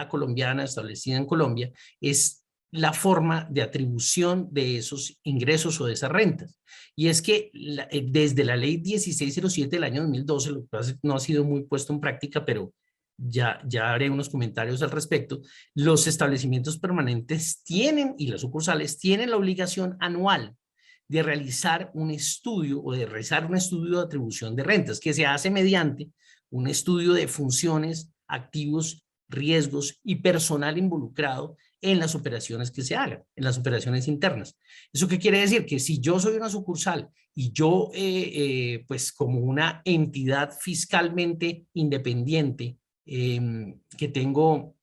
entidad colombiana establecida en Colombia, es la forma de atribución de esos ingresos o de esas rentas. Y es que desde la ley 1607 del año 2012, lo que pasa es que no ha sido muy puesto en práctica, pero ya haré unos comentarios al respecto, los establecimientos permanentes tienen, y las sucursales tienen la obligación anual de realizar un estudio o de realizar un estudio de atribución de rentas que se hace mediante un estudio de funciones, activos, riesgos y personal involucrado en las operaciones que se hagan, en las operaciones internas. ¿Eso qué quiere decir? Que si yo soy una sucursal y yo, pues como una entidad fiscalmente independiente, que tengo,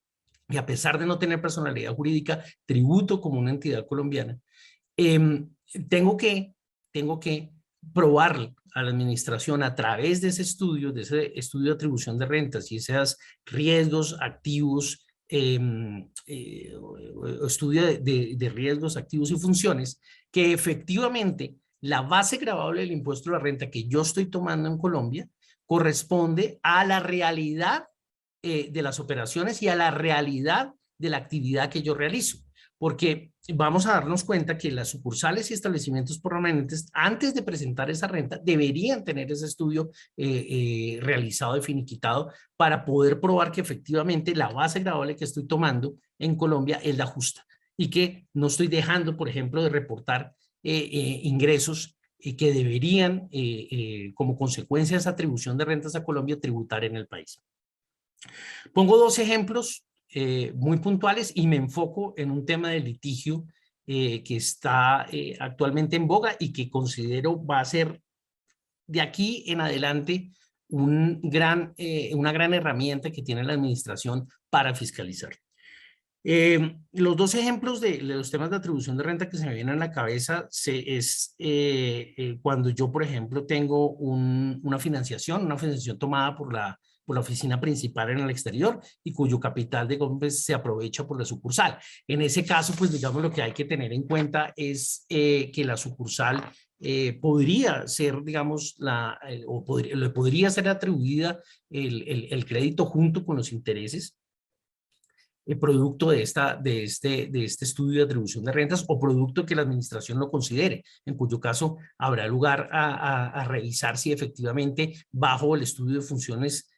y a pesar de no tener personalidad jurídica, tributo como una entidad colombiana, eh, tengo que probar a la administración a través de ese estudio de atribución de rentas y esos riesgos, activos, estudio de riesgos, activos y funciones, que efectivamente la base gravable del impuesto a la renta que yo estoy tomando en Colombia corresponde a la realidad de las operaciones y a la realidad de la actividad que yo realizo. Porque vamos a darnos cuenta que las sucursales y establecimientos permanentes, antes de presentar esa renta, deberían tener ese estudio realizado y finiquitado para poder probar que efectivamente la base gravable que estoy tomando en Colombia es la justa y que no estoy dejando, por ejemplo, de reportar ingresos que deberían, como consecuencia de esa atribución de rentas a Colombia, tributar en el país. Pongo dos ejemplos muy puntuales y me enfoco en un tema de litigio que está actualmente en boga y que considero va a ser de aquí en adelante una gran herramienta que tiene la administración para fiscalizar. Los dos ejemplos de los temas de atribución de renta que se me vienen a la cabeza es cuando yo, por ejemplo, tengo una financiación tomada por la oficina principal en el exterior y cuyo capital de pues, se aprovecha por la sucursal. En ese caso, pues digamos lo que hay que tener en cuenta es que la sucursal podría ser, digamos, le podría ser atribuida el crédito junto con los intereses, producto de este estudio de atribución de rentas o producto que la administración lo considere, en cuyo caso habrá lugar a revisar si efectivamente bajo el estudio de funciones,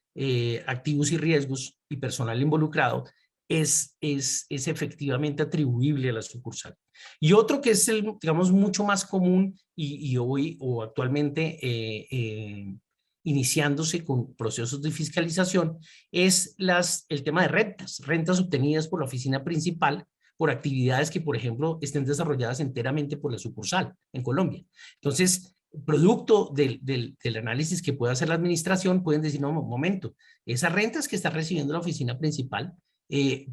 activos y riesgos y personal involucrado es efectivamente atribuible a la sucursal. Y otro que es, digamos, mucho más común y hoy o actualmente iniciándose con procesos de fiscalización, es el tema de rentas obtenidas por la oficina principal por actividades que, por ejemplo, estén desarrolladas enteramente por la sucursal en Colombia. Entonces, producto del análisis que pueda hacer la administración, pueden decir, no, un momento, esas rentas que está recibiendo la oficina principal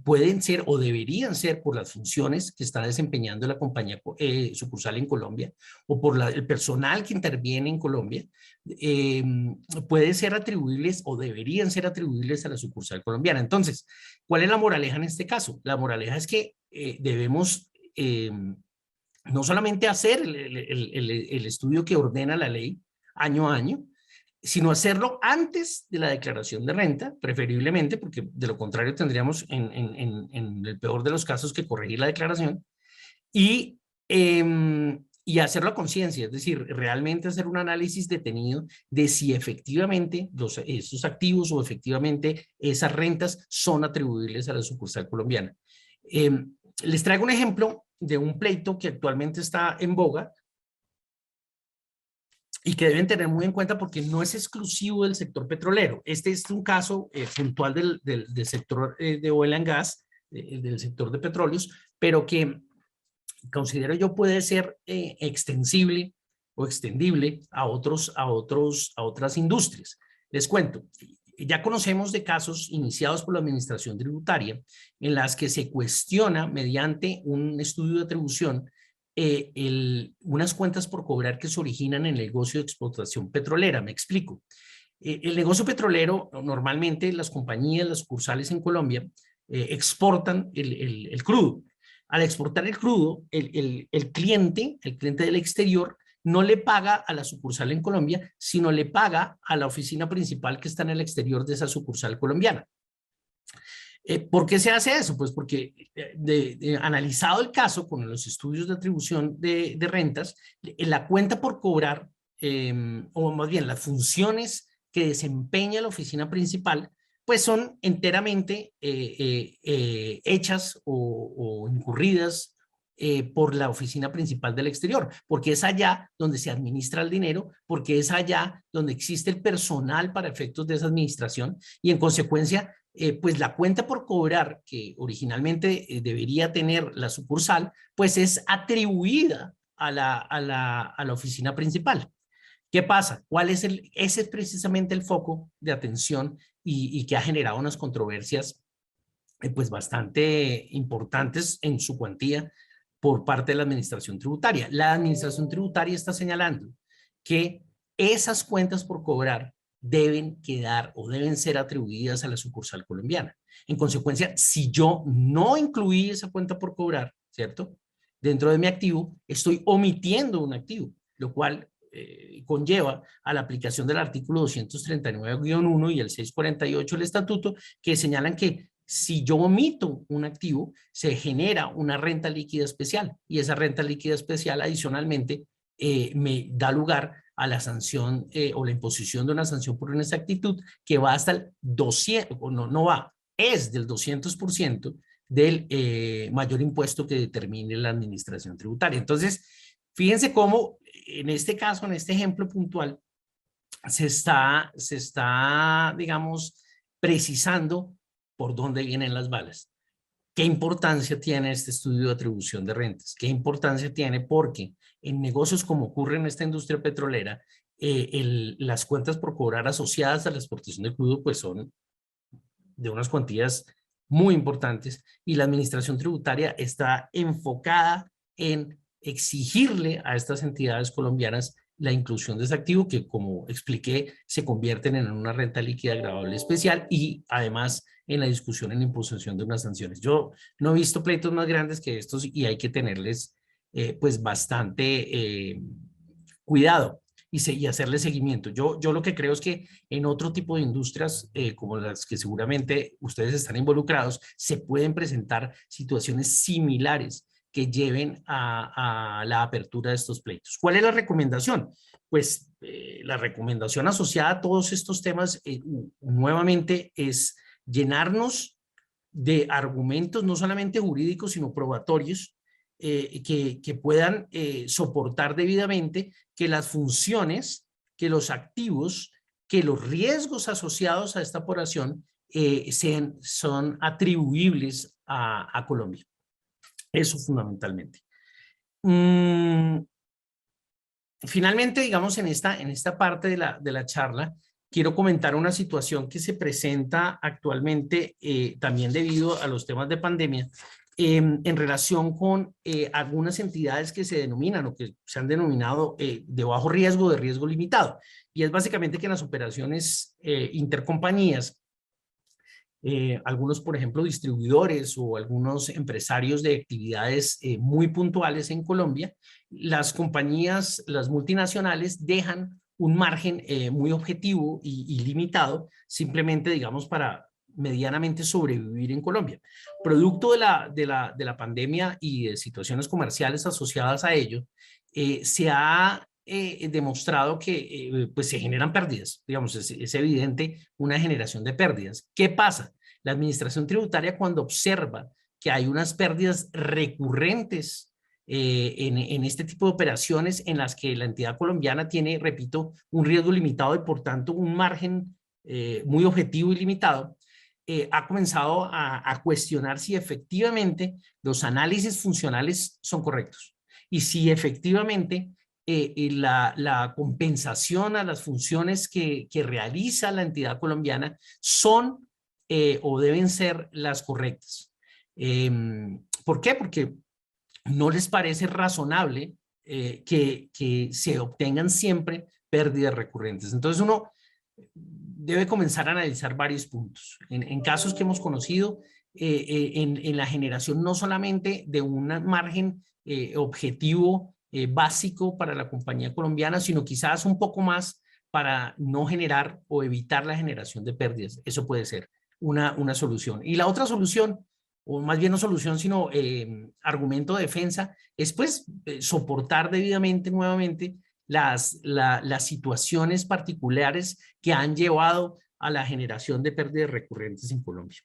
pueden ser o deberían ser por las funciones que está desempeñando la compañía sucursal en Colombia o por el personal que interviene en Colombia, pueden ser atribuibles o deberían ser atribuibles a la sucursal colombiana. Entonces, ¿cuál es la moraleja en este caso? La moraleja es que debemos no solamente hacer el estudio que ordena la ley año a año, sino hacerlo antes de la declaración de renta, preferiblemente, porque de lo contrario tendríamos en el peor de los casos que corregir la declaración, y hacerlo a conciencia, es decir, realmente hacer un análisis detenido de si efectivamente esos activos o efectivamente esas rentas son atribuibles a la sucursal colombiana. Les traigo un ejemplo de un pleito que actualmente está en boga y que deben tener muy en cuenta porque no es exclusivo del sector petrolero. Este es un caso puntual del sector de oil and gas, del sector de petróleos, pero que considero yo puede ser extensible o extendible a otras industrias. Les cuento, ya conocemos de casos iniciados por la administración tributaria en las que se cuestiona mediante un estudio de atribución unas cuentas por cobrar que se originan en el negocio de explotación petrolera. Me explico. El negocio petrolero, normalmente las compañías, las sucursales en Colombia, exportan el crudo. Al exportar el crudo, el cliente del exterior no le paga a la sucursal en Colombia, sino le paga a la oficina principal que está en el exterior de esa sucursal colombiana. ¿Por qué se hace eso? Pues porque analizado el caso con los estudios de atribución de rentas, la cuenta por cobrar, o más bien las funciones que desempeña la oficina principal, pues son enteramente hechas o incurridas por la oficina principal del exterior, porque es allá donde se administra el dinero, porque es allá donde existe el personal para efectos de esa administración y en consecuencia pues la cuenta por cobrar que originalmente debería tener la sucursal, pues es atribuida a la oficina principal. ¿Qué pasa? Ese es precisamente el foco de atención y que ha generado unas controversias pues bastante importantes en su cuantía por parte de la administración tributaria. La administración tributaria está señalando que esas cuentas por cobrar deben quedar o deben ser atribuidas a la sucursal colombiana. En consecuencia, si yo no incluí esa cuenta por cobrar, ¿cierto? Dentro de mi activo, estoy omitiendo un activo, lo cual conlleva a la aplicación del artículo 239-1 y el 648 del estatuto, que señalan que si yo omito un activo, se genera una renta líquida especial y esa renta líquida especial adicionalmente me da lugar a la sanción o la imposición de una sanción por inexactitud que va hasta el 200, o no va, es del 200% del mayor impuesto que determine la administración tributaria. Entonces, fíjense cómo en este caso, en este ejemplo puntual, se está, digamos, precisando por dónde vienen las balas. ¿Qué importancia tiene este estudio de atribución de rentas? ¿Qué importancia tiene? Porque en negocios como ocurre en esta industria petrolera, las cuentas por cobrar asociadas a la exportación de crudo pues son de unas cuantías muy importantes y la administración tributaria está enfocada en exigirle a estas entidades colombianas la inclusión de ese activo que, como expliqué, se convierten en una renta líquida agravable especial y además en la discusión en la imposición de unas sanciones. Yo no he visto pleitos más grandes que estos y hay que tenerles pues bastante cuidado y hacerle seguimiento. Yo lo que creo es que en otro tipo de industrias, como las que seguramente ustedes están involucrados, se pueden presentar situaciones similares que lleven a la apertura de estos pleitos. ¿Cuál es la recomendación? Pues la recomendación asociada a todos estos temas nuevamente es llenarnos de argumentos no solamente jurídicos, sino probatorios que puedan soportar debidamente que las funciones, que los activos, que los riesgos asociados a esta operación son atribuibles a Colombia. Eso fundamentalmente. Finalmente, digamos, en esta parte de la charla, quiero comentar una situación que se presenta actualmente también debido a los temas de pandemia en relación con algunas entidades que se denominan o que se han denominado de bajo riesgo, de riesgo limitado. Y es básicamente que en las operaciones intercompañías, algunos, por ejemplo, distribuidores o algunos empresarios de actividades muy puntuales en Colombia, las compañías, las multinacionales dejan un margen muy objetivo y limitado, simplemente, digamos, para medianamente sobrevivir en Colombia. Producto de la pandemia y de situaciones comerciales asociadas a ello, se ha demostrado que pues se generan pérdidas, digamos, es evidente una generación de pérdidas. ¿Qué pasa? La administración tributaria cuando observa que hay unas pérdidas recurrentes en este tipo de operaciones en las que la entidad colombiana tiene, repito, un riesgo limitado y por tanto un margen muy objetivo y limitado, ha comenzado a cuestionar si efectivamente los análisis funcionales son correctos y si efectivamente la compensación a las funciones que realiza la entidad colombiana son o deben ser las correctas. ¿Por qué? Porque no les parece razonable que se obtengan siempre pérdidas recurrentes. Entonces uno debe comenzar a analizar varios puntos. En casos que hemos conocido, en la generación no solamente de un margen objetivo básico para la compañía colombiana, sino quizás un poco más para no generar o evitar la generación de pérdidas. Eso puede ser una solución. Y la otra solución, o más bien no solución, sino argumento de defensa, es pues soportar debidamente nuevamente las situaciones particulares que han llevado a la generación de pérdidas recurrentes en Colombia.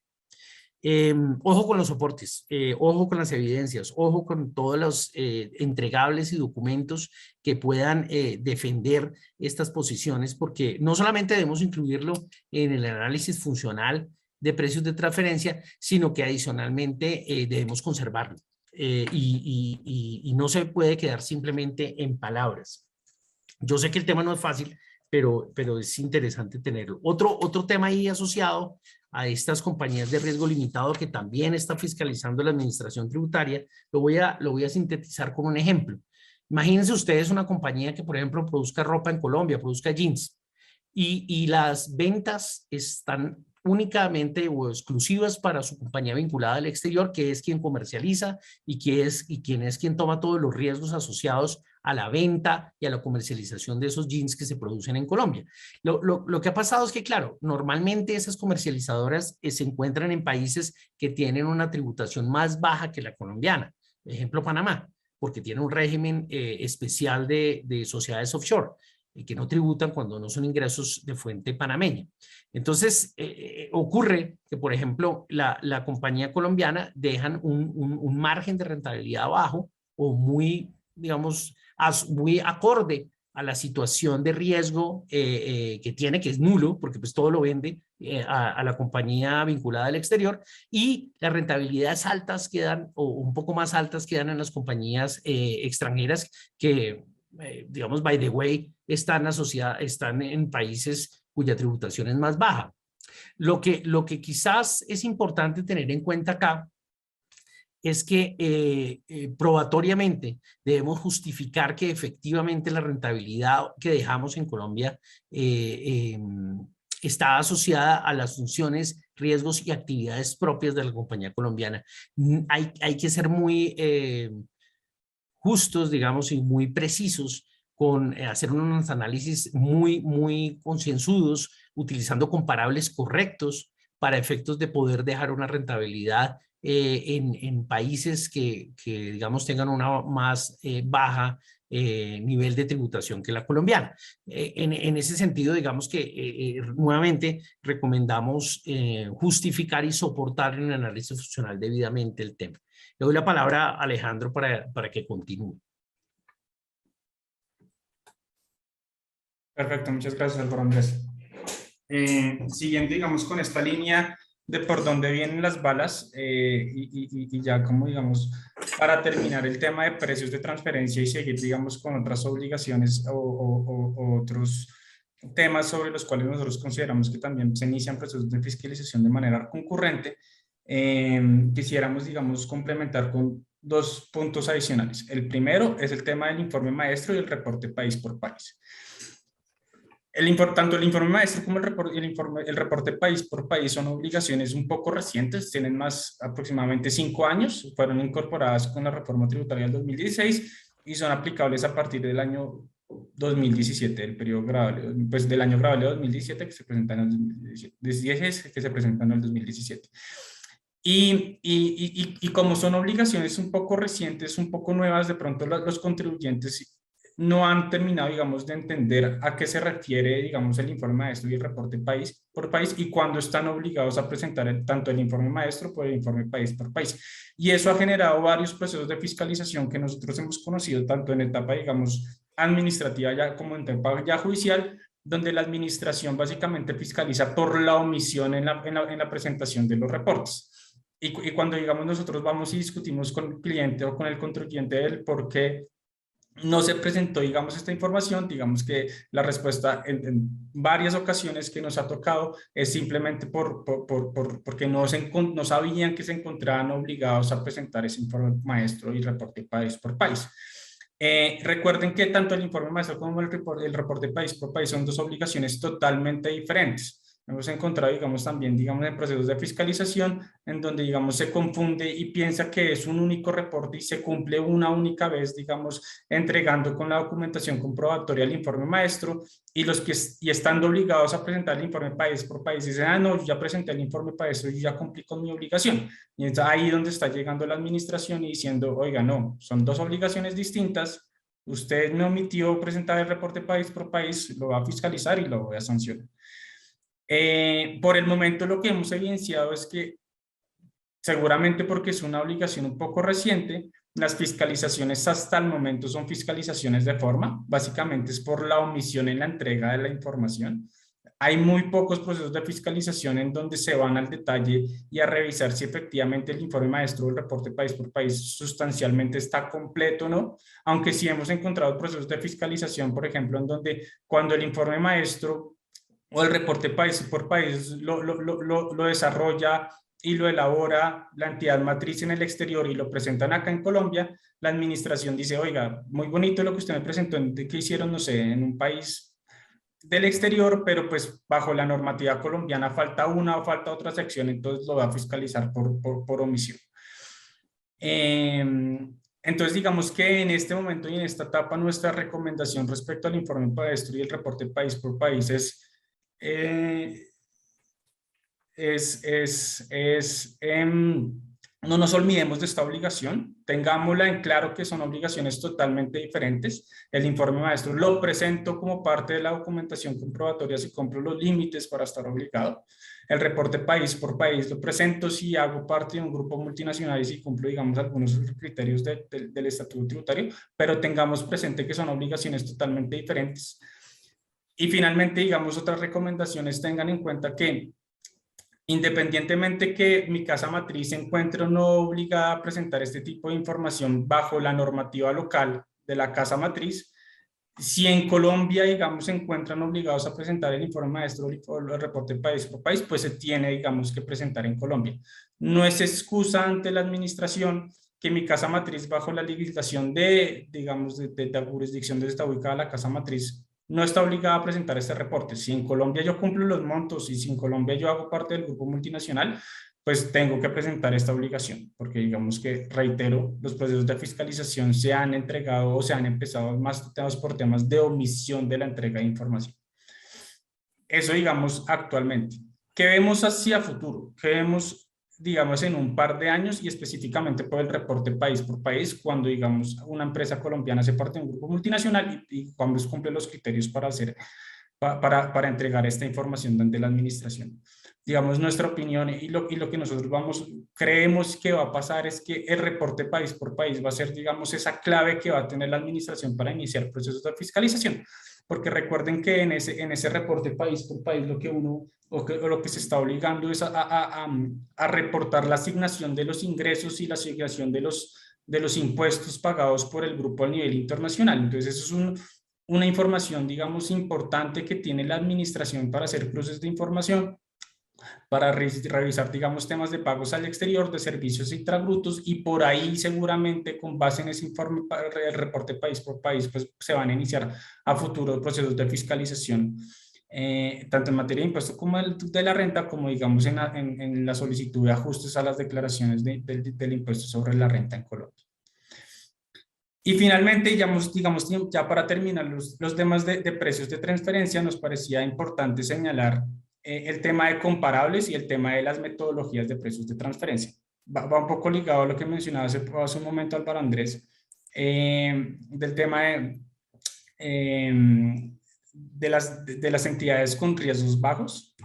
Ojo con los soportes, ojo con las evidencias, ojo con todos los entregables y documentos que puedan defender estas posiciones, porque no solamente debemos incluirlo en el análisis funcional de precios de transferencia, sino que adicionalmente debemos conservarlo y no se puede quedar simplemente en palabras. Yo sé que el tema no es fácil, pero es interesante tenerlo. Otro tema ahí asociado a estas compañías de riesgo limitado que también está fiscalizando la administración tributaria, lo voy a sintetizar con un ejemplo. Imagínense ustedes una compañía que, por ejemplo, produzca ropa en Colombia, produzca jeans, y las ventas están únicamente o exclusivas para su compañía vinculada al exterior, que es quien comercializa y quien es quien toma todos los riesgos asociados a la venta y a la comercialización de esos jeans que se producen en Colombia. Lo que ha pasado es que, claro, normalmente esas comercializadoras se encuentran en países que tienen una tributación más baja que la colombiana. Por ejemplo, Panamá, porque tiene un régimen especial de sociedades offshore que no tributan cuando no son ingresos de fuente panameña. Entonces, ocurre que, por ejemplo, la compañía colombiana dejan un margen de rentabilidad bajo o muy, digamos, muy acorde a la situación de riesgo que tiene, que es nulo, porque pues todo lo vende a la compañía vinculada al exterior, y las rentabilidades altas quedan, o un poco más altas quedan en las compañías extranjeras que, digamos, by the way, están en países cuya tributación es más baja. Lo que quizás es importante tener en cuenta acá es que probatoriamente debemos justificar que efectivamente la rentabilidad que dejamos en Colombia está asociada a las funciones, riesgos y actividades propias de la compañía colombiana. Hay que ser muy justos, digamos, y muy precisos con hacer unos análisis muy concienzudos, utilizando comparables correctos para efectos de poder dejar una rentabilidad en países que, digamos, tengan una más baja nivel de tributación que la colombiana. En ese sentido, digamos que nuevamente recomendamos justificar y soportar en el análisis funcional debidamente el tema. Le doy la palabra a Alejandro para que continúe. Perfecto, muchas gracias, Álvaro Andrés. Siguiendo, digamos, con esta línea de por dónde vienen las balas y ya como, digamos, para terminar el tema de precios de transferencia y seguir, digamos, con otras obligaciones o otros temas sobre los cuales nosotros consideramos que también se inician procesos de fiscalización de manera concurrente, quisiéramos, digamos, complementar con dos puntos adicionales. El primero es el tema del informe maestro y el reporte país por país. Tanto el informe maestro como el reporte país por país son obligaciones un poco recientes, tienen más aproximadamente 5 años, fueron incorporadas con la reforma tributaria del 2016 y son aplicables a partir del año 2017, el periodo grabable, pues del año grabable 2017 que se presenta en el 2017, que se presenta en el 2017. Y como son obligaciones un poco recientes, un poco nuevas, de pronto los contribuyentes no han terminado, digamos, de entender a qué se refiere, digamos, el informe maestro y el reporte país por país y cuándo están obligados a presentar tanto el informe maestro como el informe país por país. Y eso ha generado varios procesos de fiscalización que nosotros hemos conocido tanto en etapa, digamos, administrativa ya como en etapa ya judicial, donde la administración básicamente fiscaliza por la omisión en la presentación de los reportes. Y cuando, digamos, nosotros vamos y discutimos con el cliente o con el contribuyente del por qué no se presentó, digamos, esta información, digamos que la respuesta en varias ocasiones que nos ha tocado es simplemente porque no sabían que se encontraban obligados a presentar ese informe maestro y reporte país por país. Recuerden que tanto el informe maestro como el reporte país por país son dos obligaciones totalmente diferentes. Hemos encontrado, digamos, también, digamos, en procesos de fiscalización, en donde, digamos, se confunde y piensa que es un único reporte y se cumple una única vez, digamos, entregando con la documentación comprobatoria el informe maestro, y los que estando obligados a presentar el informe país por país dicen, ah, no, yo ya presenté el informe maestro y ya cumplí con mi obligación. Y es ahí donde está llegando la administración y diciendo, oiga, no, son dos obligaciones distintas. Usted me omitió presentar el reporte país por país, lo va a fiscalizar y lo voy a sancionar. Por el momento lo que hemos evidenciado es que, seguramente porque es una obligación un poco reciente, las fiscalizaciones hasta el momento son fiscalizaciones de forma, básicamente es por la omisión en la entrega de la información. Hay muy pocos procesos de fiscalización en donde se van al detalle y a revisar si efectivamente el informe maestro o el reporte país por país sustancialmente está completo o no, aunque sí hemos encontrado procesos de fiscalización, por ejemplo, en donde cuando el informe maestro o el reporte país por país lo desarrolla y lo elabora la entidad matriz en el exterior y lo presentan acá en Colombia, la administración dice, oiga, muy bonito lo que usted me presentó, que hicieron, no sé, en un país del exterior, pero pues bajo la normativa colombiana falta una o falta otra sección, entonces lo va a fiscalizar por omisión. Entonces, digamos que en este momento y en esta etapa, nuestra recomendación respecto al informe maestro y el reporte país por país eh, no nos olvidemos de esta obligación, tengámosla en claro que son obligaciones totalmente diferentes. El informe maestro lo presento como parte de la documentación comprobatoria si cumplo los límites para estar obligado. El reporte país por país lo presento si hago parte de un grupo multinacional y si cumplo, digamos, algunos criterios del estatuto tributario, pero tengamos presente que son obligaciones totalmente diferentes. Y finalmente, digamos, otras recomendaciones, tengan en cuenta que independientemente que mi casa matriz se encuentre o no obligada a presentar este tipo de información bajo la normativa local de la casa matriz, si en Colombia, digamos, se encuentran obligados a presentar el informe maestro o el reporte país por país, pues se tiene, digamos, que presentar en Colombia. No es excusa ante la administración que mi casa matriz bajo la legislación digamos, de la jurisdicción donde está ubicada la casa matriz no está obligada a presentar este reporte. Si en Colombia yo cumplo los montos y si en Colombia yo hago parte del grupo multinacional, pues tengo que presentar esta obligación, porque digamos que, reitero, los procesos de fiscalización se han entregado o se han empezado más por temas de omisión de la entrega de información. Eso, digamos, actualmente. ¿Qué vemos hacia futuro? ¿Qué vemos, digamos, en un par de años y específicamente por el reporte país por país, cuando, digamos, una empresa colombiana hace parte de un grupo multinacional y cuando cumple los criterios para entregar esta información ante la administración? Digamos, nuestra opinión y lo que nosotros creemos que va a pasar es que el reporte país por país va a ser, digamos, esa clave que va a tener la administración para iniciar procesos de fiscalización. Porque recuerden que en ese reporte país por país lo que se está obligando es a reportar la asignación de los ingresos y la asignación de los impuestos pagados por el grupo a nivel internacional. Entonces, eso es una información, digamos, importante que tiene la administración para hacer cruces de información, para revisar, digamos, temas de pagos al exterior, de servicios intragrutos, y por ahí seguramente con base en ese informe, el reporte país por país, pues se van a iniciar a futuro procesos de fiscalización, tanto en materia de impuestos como de la renta, como digamos en la solicitud de ajustes a las declaraciones del impuesto sobre la renta en Colombia. Y finalmente, digamos, ya para terminar los temas de precios de transferencia, nos parecía importante señalar el tema de comparables y el tema de las metodologías de precios de transferencia. Va un poco ligado a lo que mencionaba hace un momento Álvaro Andrés, del tema de las entidades con riesgos bajos.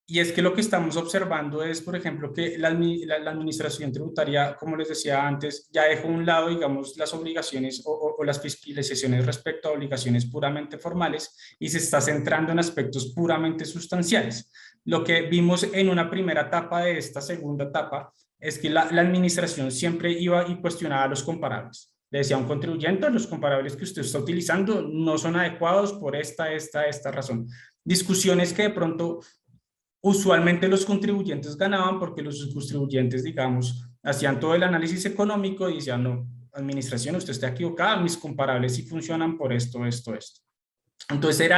Y es que lo que estamos observando es, por ejemplo, que la administración tributaria, como les decía antes, ya dejó a un lado, digamos, las obligaciones o las fiscalizaciones respecto a obligaciones puramente formales y se está centrando en aspectos puramente sustanciales. Lo que vimos en una primera etapa de esta segunda etapa es que la administración siempre iba y cuestionaba los comparables. Le decía a un contribuyente, los comparables que usted está utilizando no son adecuados por esta razón. Discusiones que de pronto usualmente los contribuyentes ganaban porque los contribuyentes, digamos, hacían todo el análisis económico y decían, no, administración, usted está equivocada, mis comparables sí funcionan por esto. Entonces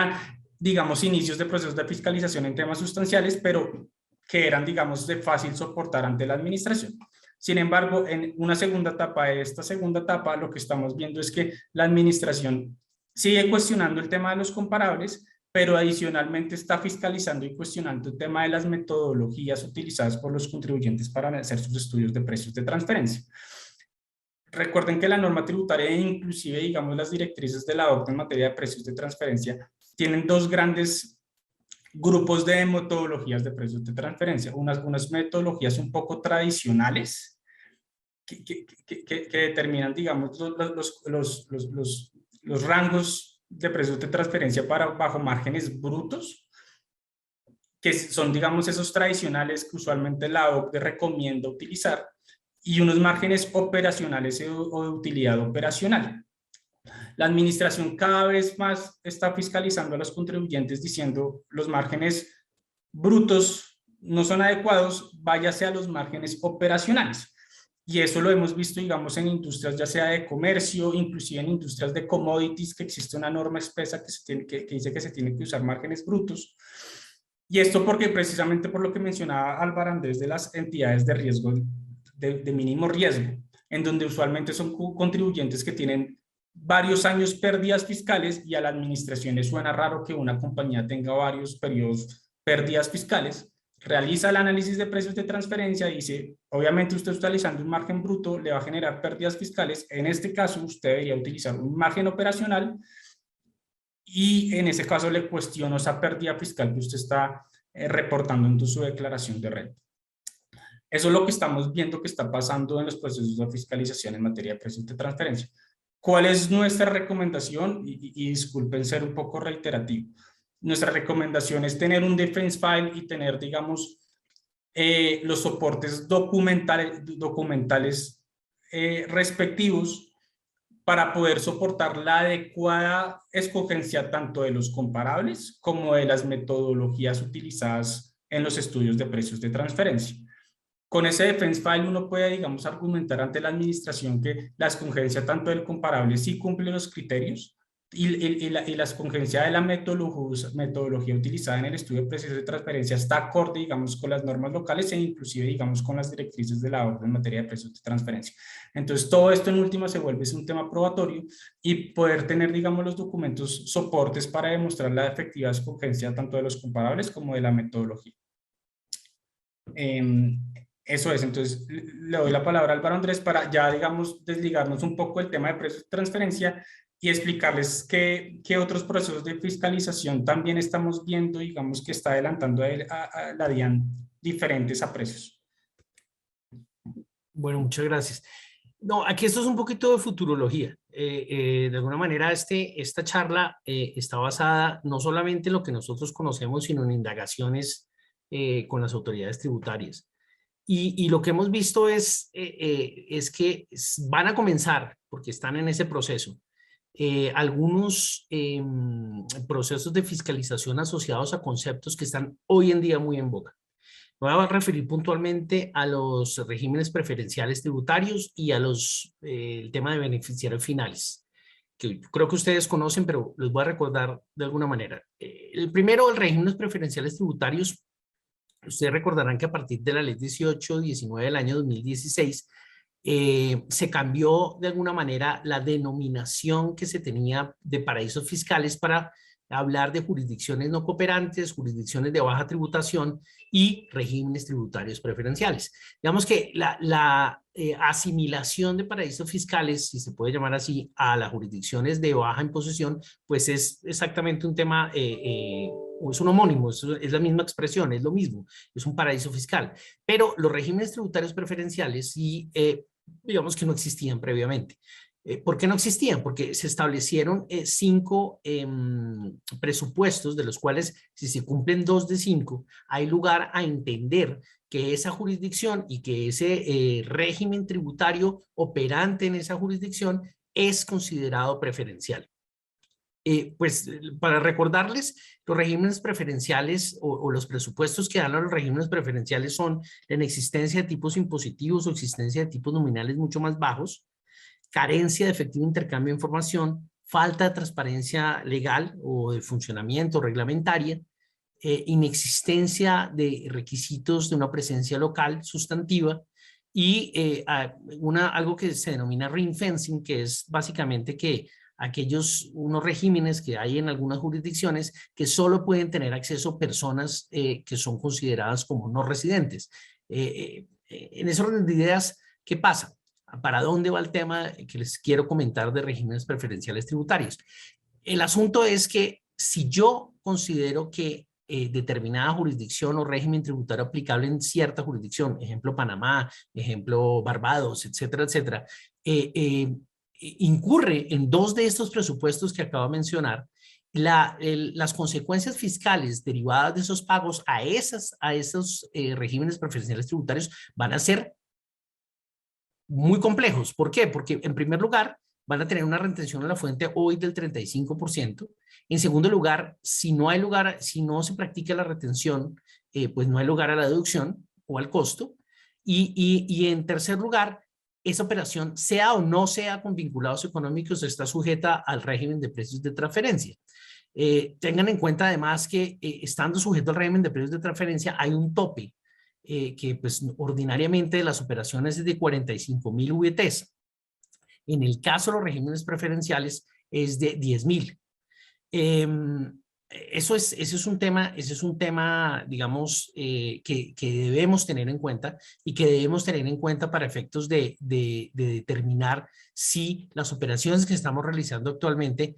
digamos, inicios de procesos de fiscalización en temas sustanciales, pero que eran, digamos, de fácil soportar ante la administración. Sin embargo, en una segunda etapa de esta segunda etapa, lo que estamos viendo es que la administración sigue cuestionando el tema de los comparables, pero adicionalmente está fiscalizando y cuestionando el tema de las metodologías utilizadas por los contribuyentes para hacer sus estudios de precios de transferencia. Recuerden que la norma tributaria e inclusive, digamos, las directrices de la OCDE en materia de precios de transferencia tienen dos grandes grupos de metodologías de precios de transferencia. Unas metodologías un poco tradicionales que determinan, digamos, los rangos de precios de transferencia bajo márgenes brutos, que son, digamos, esos tradicionales que usualmente la OCDE recomienda utilizar, y unos márgenes operacionales o de utilidad operacional. La administración cada vez más está fiscalizando a los contribuyentes diciendo los márgenes brutos no son adecuados, váyase a los márgenes operacionales. Y eso lo hemos visto, digamos, en industrias ya sea de comercio, inclusive en industrias de commodities, que existe una norma espesa que dice que se tienen que usar márgenes brutos. Y esto porque precisamente por lo que mencionaba Álvaro Andrés de las entidades de riesgo, de mínimo riesgo, en donde usualmente son contribuyentes que tienen varios años pérdidas fiscales, y a la administración le suena raro que una compañía tenga varios periodos pérdidas fiscales. Realiza el análisis de precios de transferencia y dice, obviamente usted está utilizando un margen bruto, le va a generar pérdidas fiscales. En este caso usted debería utilizar un margen operacional, y en ese caso le cuestiono esa pérdida fiscal que usted está reportando en su declaración de renta. Eso es lo que estamos viendo que está pasando en los procesos de fiscalización en materia de precios de transferencia. ¿Cuál es nuestra recomendación? Y disculpen ser un poco reiterativo. Nuestra recomendación es tener un defense file y tener, digamos, los soportes documentales respectivos para poder soportar la adecuada escogencia tanto de los comparables como de las metodologías utilizadas en los estudios de precios de transferencia. Con ese defense file uno puede, digamos, argumentar ante la administración que la escogencia tanto del comparable sí cumple los criterios, y la escogencia de la metodología utilizada en el estudio de precios de transferencia está acorde, digamos, con las normas locales e inclusive, digamos, con las directrices de la orden en materia de precios de transferencia. Entonces, todo esto en última se vuelve un tema probatorio, y poder tener, digamos, los documentos soportes para demostrar la efectiva escogencia tanto de los comparables como de la metodología. Eso es. Entonces le doy la palabra a Álvaro Andrés para ya, digamos, desligarnos un poco del tema de precios de transferencia y explicarles qué otros procesos de fiscalización también estamos viendo, digamos, que está adelantando a la DIAN diferentes a precios. Bueno, muchas gracias. No, aquí esto es un poquito de futurología. De alguna manera esta charla está basada no solamente en lo que nosotros conocemos, sino en indagaciones con las autoridades tributarias. Y lo que hemos visto es que van a comenzar, porque están en ese proceso, algunos procesos de fiscalización asociados a conceptos que están hoy en día muy en boga. Me voy a referir puntualmente a los regímenes preferenciales tributarios y a el tema de beneficiarios finales, que creo que ustedes conocen, pero les voy a recordar de alguna manera. El primero, el regímenes preferenciales tributarios. Ustedes recordarán que a partir de la ley 1819 del año 2016 se cambió de alguna manera la denominación que se tenía de paraísos fiscales para hablar de jurisdicciones no cooperantes, jurisdicciones de baja tributación y regímenes tributarios preferenciales. Digamos que la asimilación de paraísos fiscales, si se puede llamar así, a las jurisdicciones de baja imposición, pues es exactamente un tema, es un homónimo, es la misma expresión, es lo mismo, es un paraíso fiscal. Pero los regímenes tributarios preferenciales sí, digamos que no existían previamente. ¿Por qué no existían? Porque se establecieron 5 presupuestos, de los cuales si se cumplen 2 de 5, hay lugar a entender que esa jurisdicción y que ese régimen tributario operante en esa jurisdicción es considerado preferencial. Pues para recordarles, los regímenes preferenciales o los presupuestos que dan a los regímenes preferenciales son en existencia de tipos impositivos o existencia de tipos nominales mucho más bajos, carencia de efectivo intercambio de información, falta de transparencia legal o de funcionamiento reglamentaria, inexistencia de requisitos de una presencia local sustantiva y algo que se denomina ring fencing, que es básicamente que unos regímenes que hay en algunas jurisdicciones que solo pueden tener acceso personas que son consideradas como no residentes. En ese orden de ideas, ¿qué pasa? ¿Para dónde va el tema que les quiero comentar de regímenes preferenciales tributarios? El asunto es que si yo considero que determinada jurisdicción o régimen tributario aplicable en cierta jurisdicción, ejemplo Panamá, ejemplo Barbados, etcétera, etcétera, incurre en dos de estos presupuestos que acabo de mencionar, las consecuencias fiscales derivadas de esos pagos a esos regímenes preferenciales tributarios van a ser muy complejos. ¿Por qué? Porque en primer lugar van a tener una retención a la fuente hoy del 35%. En segundo lugar, si no se practica la retención, pues no hay lugar a la deducción o al costo. Y en tercer lugar, esa operación, sea o no sea con vinculados económicos, está sujeta al régimen de precios de transferencia. Tengan en cuenta además que estando sujeto al régimen de precios de transferencia hay un tope que pues ordinariamente las operaciones es de 45.000 VTs. En el caso de los regímenes preferenciales es de 10.000. Ese es un tema, digamos, que debemos tener en cuenta y que debemos tener en cuenta para efectos de determinar si las operaciones que estamos realizando actualmente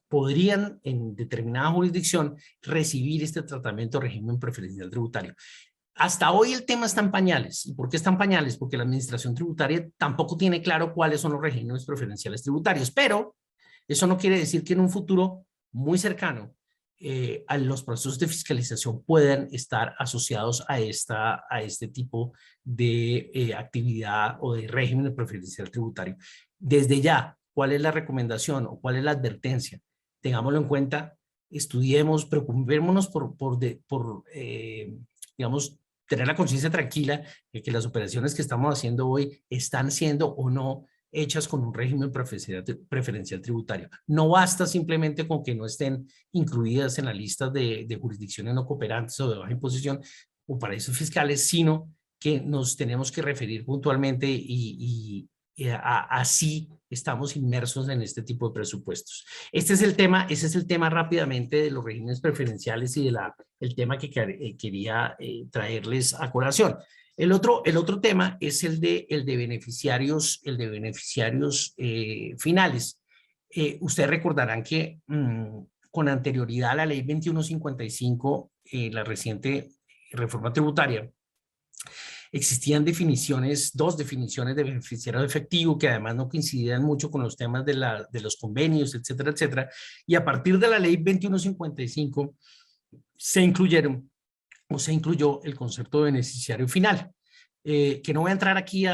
podrían en determinada jurisdicción recibir este tratamiento de régimen preferencial tributario. Hasta hoy el tema está en pañales. ¿Y por qué está en pañales? Porque la administración tributaria tampoco tiene claro cuáles son los regímenes preferenciales tributarios, pero eso no quiere decir que en un futuro muy cercano a los procesos de fiscalización puedan estar asociados a este tipo de actividad o de régimen preferencial tributario. Desde ya, ¿cuál es la recomendación o cuál es la advertencia? Tengámoslo en cuenta, estudiemos, preocupémonos digamos, tener la conciencia tranquila de que las operaciones que estamos haciendo hoy están siendo o no hechas con un régimen preferencial tributario. No basta simplemente con que no estén incluidas en la lista de jurisdicciones no cooperantes o de baja imposición o paraísos fiscales, sino que nos tenemos que referir puntualmente y así estamos inmersos en este tipo de presupuestos. Ese es el tema rápidamente de los regímenes preferenciales y el tema que quería traerles a colación. El otro tema es el de beneficiarios, finales. Ustedes recordarán que con anterioridad a la ley 2155, la reciente reforma tributaria, existían dos definiciones de beneficiario efectivo que además no coincidían mucho con los temas de los convenios, etcétera, etcétera. Y a partir de la ley 2155 se incluyó el concepto de beneficiario final. Que no voy a entrar aquí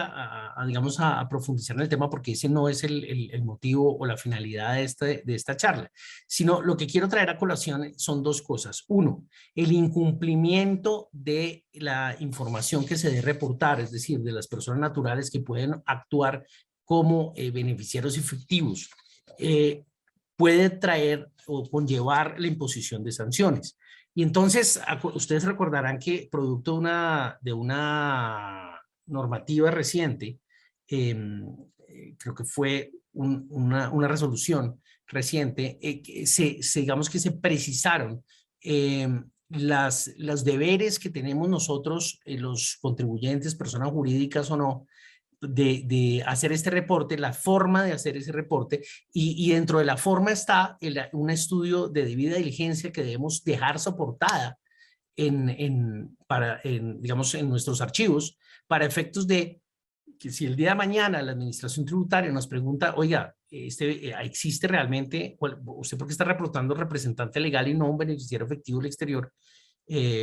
digamos, a profundizar en el tema porque ese no es el motivo o la finalidad de esta charla, sino lo que quiero traer a colación son dos cosas. Uno, el incumplimiento de la información que se debe reportar, es decir, de las personas naturales que pueden actuar como beneficiarios efectivos, puede traer o conllevar la imposición de sanciones. Y entonces, ustedes recordarán que producto de una normativa reciente, creo que fue una resolución reciente, digamos que se precisaron los deberes que tenemos nosotros, los contribuyentes, personas jurídicas o no, de hacer este reporte, la forma de hacer ese reporte y dentro de la forma está un estudio de debida diligencia que debemos dejar soportada digamos, en nuestros archivos para efectos de que si el día de mañana la administración tributaria nos pregunta, oiga, ¿existe realmente, usted por qué está reportando representante legal y no un beneficiario efectivo del exterior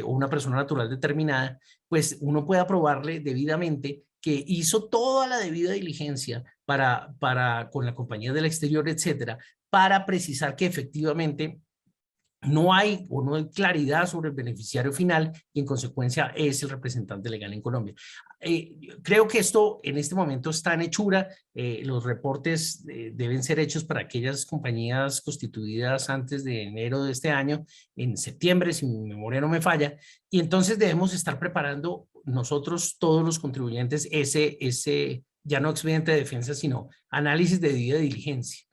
o una persona natural determinada? Pues uno puede aprobarle debidamente que hizo toda la debida diligencia con la compañía del exterior, etcétera, para precisar que efectivamente no hay o no hay claridad sobre el beneficiario final y en consecuencia es el representante legal en Colombia. Creo que esto en este momento está en hechura. Los reportes deben ser hechos para aquellas compañías constituidas antes de enero de este año, en septiembre, si mi memoria no me falla, y entonces debemos estar preparando nosotros, todos los contribuyentes, ese ya no expediente de defensa, sino análisis de debida diligencia.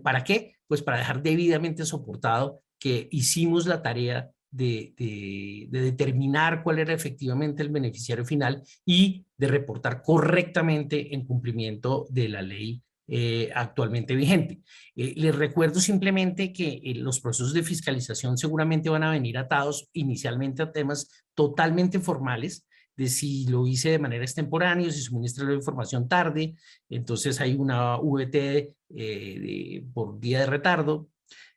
¿Para qué? Pues para dejar debidamente soportado que hicimos la tarea de determinar cuál era efectivamente el beneficiario final y de reportar correctamente en cumplimiento de la ley actualmente vigente. Les recuerdo simplemente que los procesos de fiscalización seguramente van a venir atados inicialmente a temas totalmente formales, de si lo hice de manera extemporánea, si suministré la información tarde, entonces hay una VT por día de retardo.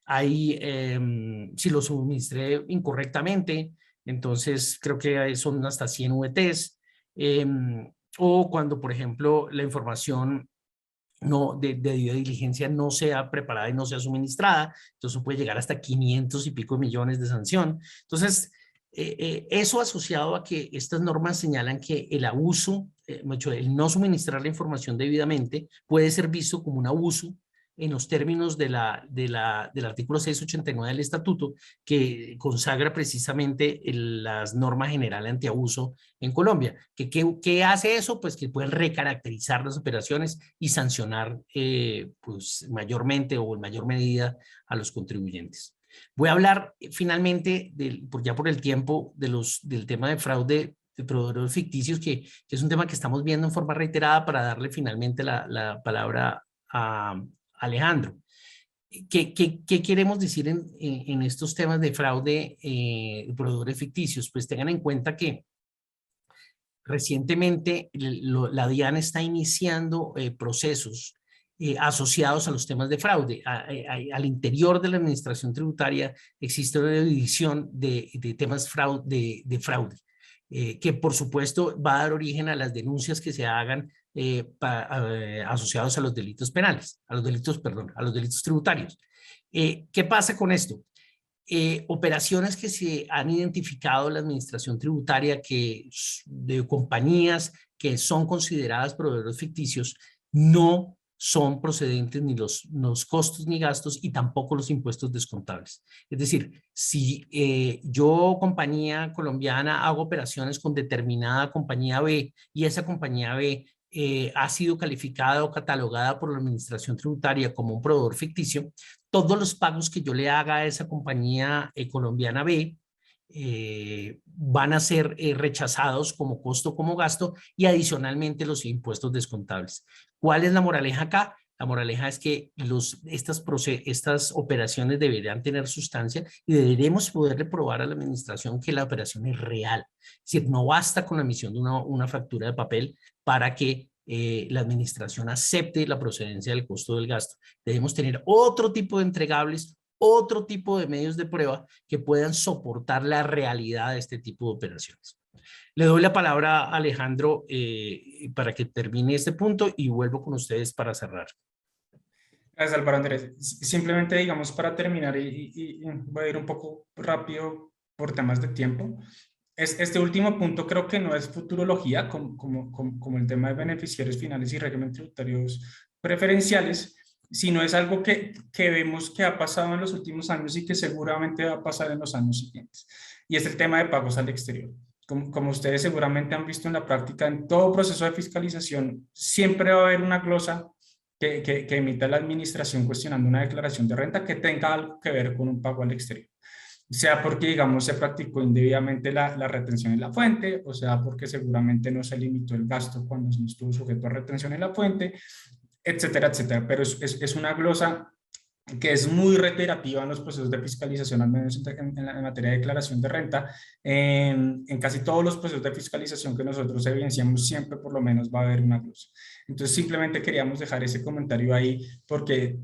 Hay, si lo suministré incorrectamente, entonces creo que son hasta 100 VTs. O cuando, por ejemplo, la información no, de debida diligencia no sea preparada y no sea suministrada, entonces puede llegar hasta 500 y pico millones de sanción. Entonces, eso asociado a que estas normas señalan que el abuso, el no suministrar la información debidamente puede ser visto como un abuso en los términos del artículo 689 del estatuto, que consagra precisamente las normas generales antiabuso en Colombia. ¿Qué hace eso? Pues que pueden recaracterizar las operaciones y sancionar pues mayormente o en mayor medida a los contribuyentes. Voy a hablar finalmente, ya por el tiempo, del tema de fraude de proveedores ficticios, que es un tema que estamos viendo en forma reiterada, para darle finalmente la palabra a Alejandro. ¿Qué queremos decir en estos temas de fraude de proveedores ficticios? Pues tengan en cuenta que recientemente la DIAN está iniciando procesos asociados a los temas de fraude. Al interior de la administración tributaria existe una división de temas de fraude, que por supuesto va a dar origen a las denuncias que se hagan asociados a los delitos penales, a los delitos tributarios. ¿Qué pasa con esto? Operaciones que se han identificado en la administración tributaria de compañías que son consideradas proveedores ficticios no son procedentes ni los costos ni gastos y tampoco los impuestos descontables. Es decir, si yo, compañía colombiana, hago operaciones con determinada compañía B y esa compañía B ha sido calificada o catalogada por la administración tributaria como un proveedor ficticio, todos los pagos que yo le haga a esa compañía colombiana B van a ser rechazados como costo, como gasto, y adicionalmente los impuestos descontables. ¿Cuál es la moraleja acá? La moraleja es que estas operaciones deberían tener sustancia y deberemos poderle probar a la administración que la operación es real. Es decir, no basta con la emisión de una factura de papel para que la administración acepte la procedencia del costo del gasto. Debemos tener otro tipo de entregables, otro tipo de medios de prueba que puedan soportar la realidad de este tipo de operaciones. Le doy la palabra a Alejandro para que termine este punto y vuelvo con ustedes para cerrar. Gracias, Álvaro Andrés. Simplemente, digamos, para terminar, y voy a ir un poco rápido por temas de tiempo. Este último punto creo que no es futurología, como el tema de beneficiarios finales y régimen tributarios preferenciales, sino es algo que vemos que ha pasado en los últimos años y que seguramente va a pasar en los años siguientes. Y es el tema de pagos al exterior. Como ustedes seguramente han visto en la práctica, en todo proceso de fiscalización siempre va a haber una glosa que emita la administración cuestionando una declaración de renta que tenga algo que ver con un pago al exterior. Sea porque, digamos, se practicó indebidamente la retención en la fuente, o sea porque seguramente no se limitó el gasto cuando no estuvo sujeto a retención en la fuente, etcétera, etcétera. Pero es una glosa que es muy reiterativa en los procesos de fiscalización, al menos en materia de declaración de renta. En casi todos los procesos de fiscalización que nosotros evidenciamos, siempre por lo menos va a haber una glosa. Entonces, simplemente queríamos dejar ese comentario ahí, porque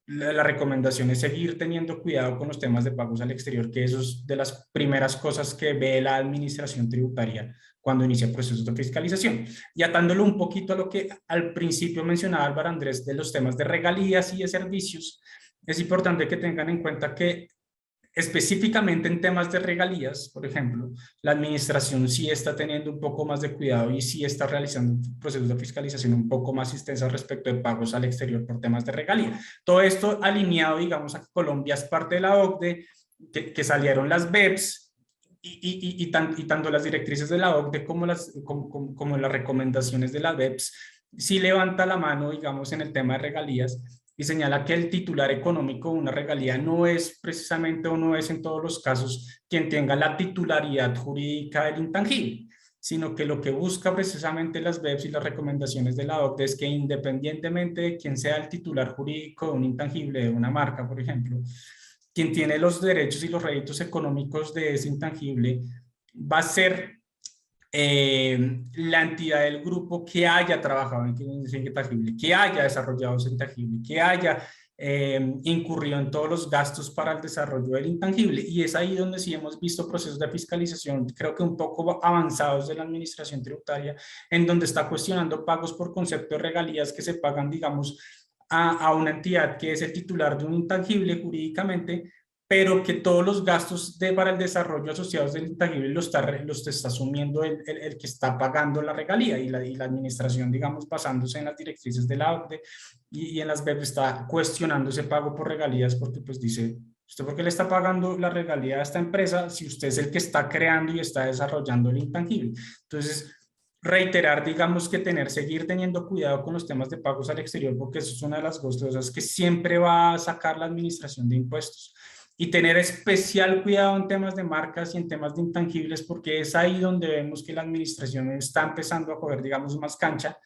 la recomendación es seguir teniendo cuidado con los temas de pagos al exterior, que eso es de las primeras cosas que ve la administración tributaria cuando inicia procesos de fiscalización. Y atándolo un poquito a lo que al principio mencionaba Álvaro Andrés de los temas de regalías y de servicios, es importante que tengan en cuenta que Específicamente en temas de regalías, por ejemplo, la administración sí está teniendo un poco más de cuidado y sí está realizando procesos de fiscalización un poco más extensos respecto de pagos al exterior por temas de regalía. Todo esto alineado, digamos, a que Colombia es parte de la OCDE, que salieron las BEPS y tanto las directrices de la OCDE como como las recomendaciones de la BEPS sí levanta la mano, digamos, en el tema de regalías y señala que el titular económico de una regalía no es precisamente o no es en todos los casos quien tenga la titularidad jurídica del intangible, sino que lo que busca precisamente las BEPS y las recomendaciones de la OCDE es que independientemente de quién sea el titular jurídico de un intangible, de una marca, por ejemplo, quien tiene los derechos y los réditos económicos de ese intangible va a ser la entidad del grupo que haya trabajado en ese intangible, que haya desarrollado ese intangible, que haya incurrido en todos los gastos para el desarrollo del intangible. Y es ahí donde sí hemos visto procesos de fiscalización, creo que un poco avanzados de la administración tributaria, en donde está cuestionando pagos por concepto de regalías que se pagan, digamos, a una entidad que es el titular de un intangible jurídicamente, pero que todos los gastos para el desarrollo asociados del intangible los está asumiendo el que está pagando la regalía y la administración, digamos, basándose en las directrices de la OCDE y en las BEP está cuestionando ese pago por regalías porque pues dice, ¿usted por qué le está pagando la regalía a esta empresa si usted es el que está creando y está desarrollando el intangible? Entonces, reiterar, digamos que seguir teniendo cuidado con los temas de pagos al exterior porque eso es una de las cosas que siempre va a sacar la administración de impuestos. Y tener especial cuidado en temas de marcas y en temas de intangibles, porque es ahí donde vemos que la administración está empezando a coger, digamos, más cancha,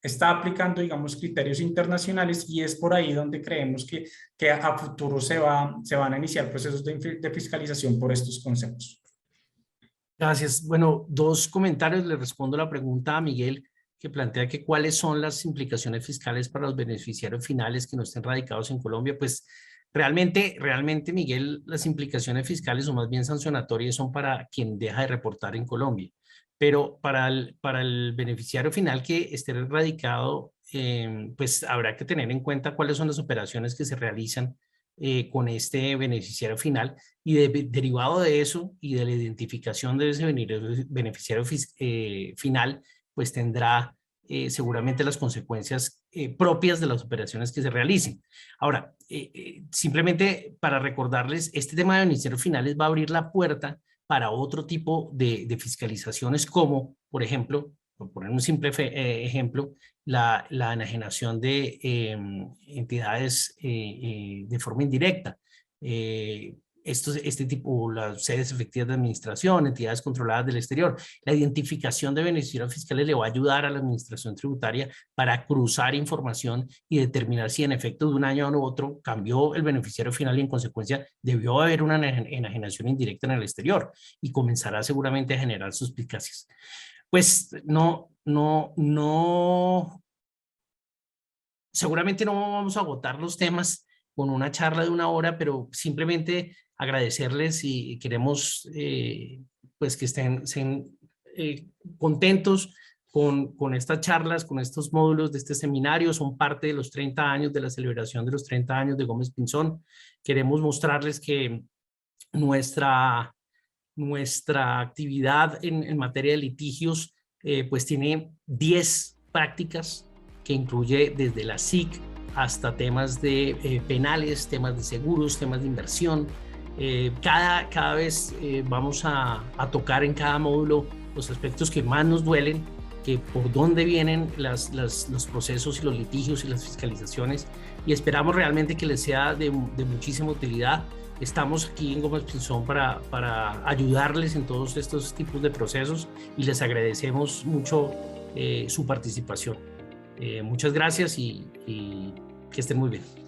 está aplicando, digamos, criterios internacionales y es por ahí donde creemos que a futuro se van a iniciar procesos de fiscalización por estos conceptos. Gracias. Bueno, dos comentarios. Le respondo la pregunta a Miguel, que plantea que cuáles son las implicaciones fiscales para los beneficiarios finales que no estén radicados en Colombia. Pues realmente, Miguel, las implicaciones fiscales o más bien sancionatorias son para quien deja de reportar en Colombia. Pero para el beneficiario final que esté radicado, pues habrá que tener en cuenta cuáles son las operaciones que se realizan con este beneficiario final y derivado de eso y de la identificación de ese beneficiario final, pues tendrá seguramente las consecuencias propias de las operaciones que se realicen. Ahora, simplemente para recordarles, este tema de beneficiarios finales va a abrir la puerta para otro tipo de fiscalizaciones como, por ejemplo, por poner un simple ejemplo, la enajenación de entidades de forma indirecta. Este tipo, las sedes efectivas de administración, entidades controladas del exterior. La identificación de beneficiarios fiscales le va a ayudar a la administración tributaria para cruzar información y determinar si en efecto de un año a otro cambió el beneficiario final y en consecuencia debió haber una enajenación indirecta en el exterior y comenzará seguramente a generar suspicacias. Pues seguramente no vamos a agotar los temas con una charla de una hora, pero simplemente agradecerles y queremos pues que estén contentos con estas charlas, con estos módulos de este seminario. Son parte de los 30 años, de la celebración de los 30 años de Gómez Pinzón. Queremos mostrarles que nuestra actividad en materia de litigios pues tiene 10 prácticas que incluye desde la SIC hasta temas de penales, temas de seguros, temas de inversión. Cada vez vamos a tocar en cada módulo los aspectos que más nos duelen, que por dónde vienen los procesos y los litigios y las fiscalizaciones, y esperamos realmente que les sea de muchísima utilidad. Estamos aquí en Gómez Pinzón para ayudarles en todos estos tipos de procesos y les agradecemos mucho su participación. Muchas gracias y que estén muy bien.